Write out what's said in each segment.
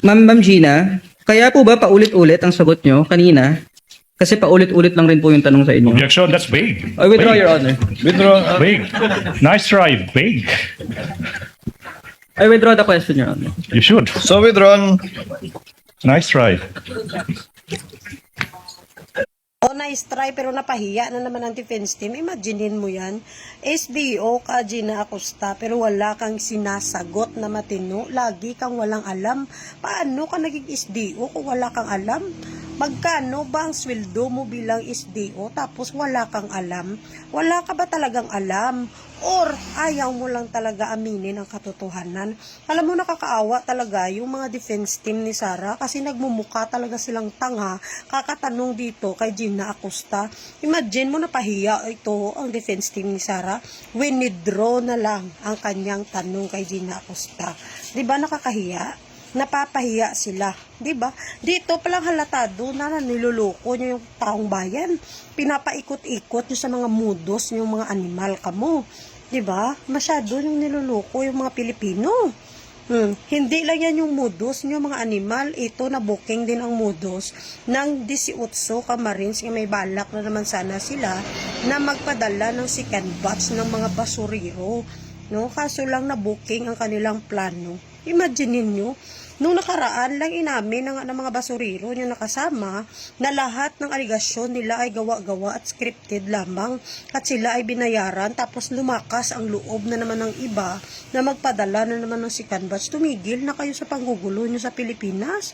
Ma'am Gina, kaya po ba paulit-ulit ang sagot nyo kanina? Kasi paulit-ulit lang rin po yung tanong sa inyo. Objection, that's vague. I withdraw, Vague. Your Honor. Withdraw. Vague. Nice try, vague. I withdraw the question, Your Honor. You should. So withdrawn. Nice try. O nice try pero napahiya na naman ang defense team. Imaginein mo yan. SBO ka, Gina Acosta, pero wala kang sinasagot na matino. Lagi kang walang alam. Paano ka naging SDO kung wala kang alam? Magkano ba ang sweldo mo bilang SDO tapos wala kang alam? Wala ka ba talagang alam? Or ayaw mo lang talaga aminin ang katotohanan? Alam mo, nakakaawa talaga yung mga defense team ni Sara kasi nagmumuka talaga silang tanga kakatanong dito kay Gina Acosta. Imagine mo, napahiya ito ang defense team ni Sara. Winidraw na lang ang kanyang tanong kay Gina Acosta. Diba nakakahiya? Napapahiya sila, 'di ba? Dito palang halatado na niloloko niyo yung taong bayan. Pinapaikot-ikot niyo sa mga mudos yung mga animal kamo, 'di ba? Masyado yung niloloko yung mga Pilipino. Hindi lang yan yung mudos niyo mga animal, ito na booking din ang mudos ng 18 Camarines nga may balak na naman sana sila na magpadala ng second batch ng mga basurero, no? Kaso lang na booking ang kanilang plano. Imagine niyo, nung nakaraan lang inamin ng mga basurero yung nakasama na lahat ng aligasyon nila ay gawa-gawa at scripted lamang at sila ay binayaran, tapos lumakas ang loob na naman ng iba na magpadala na naman ng second batch. Tumigil na kayo sa panggugulo nyo sa Pilipinas.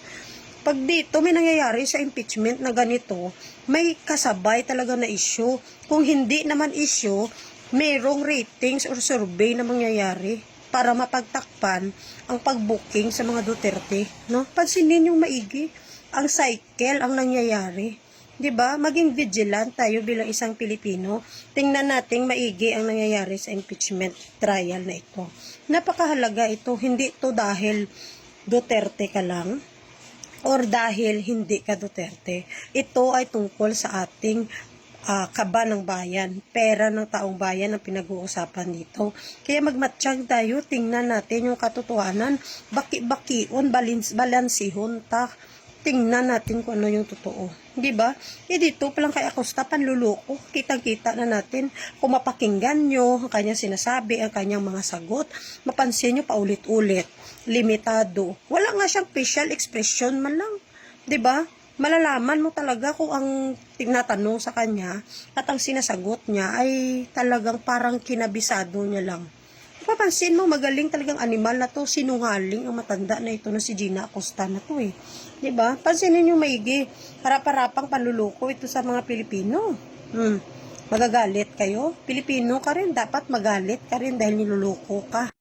Pag dito may nangyayari sa impeachment na ganito, may kasabay talaga na issue. Kung hindi naman issue, mayroong ratings or survey na mangyayari para mapagtakpan ang pagbooking sa mga Duterte, no? Pansinin yung maigi ang cycle ang nangyayari, 'di ba? Maging vigilant tayo bilang isang Pilipino. Tingnan nating maigi ang nangyayari sa impeachment trial na ito. Napakahalaga ito, hindi to dahil Duterte ka lang or dahil hindi ka Duterte. Ito ay tungkol sa ating kaba ng bayan, pera ng taong bayan ang pinag-uusapan dito. Kaya magmatsyag tayo, tingnan natin yung katotohanan, baki-bakion, balansihon, tingnan natin kung ano yung totoo. Diba? Dito palang kay Acosta, panluloko, kitang-kita na natin, kung mapakinggan nyo ang kanyang sinasabi, ang kanyang mga sagot, mapansin nyo paulit-ulit, limitado. Wala nga siyang facial expression man lang. Diba? Malalaman mo talaga kung ang tinatanong sa kanya at ang sinasagot niya ay talagang parang kinabisado niya lang. Papansin mo, magaling talagang animal na to, sinungaling ang matanda na ito na si Gina Acosta na to eh. Diba? Pansinin nyo maigi, harap-harapang panluloko ito sa mga Pilipino. Magagalit kayo? Pilipino ka rin, dapat magalit ka rin dahil niluloko ka.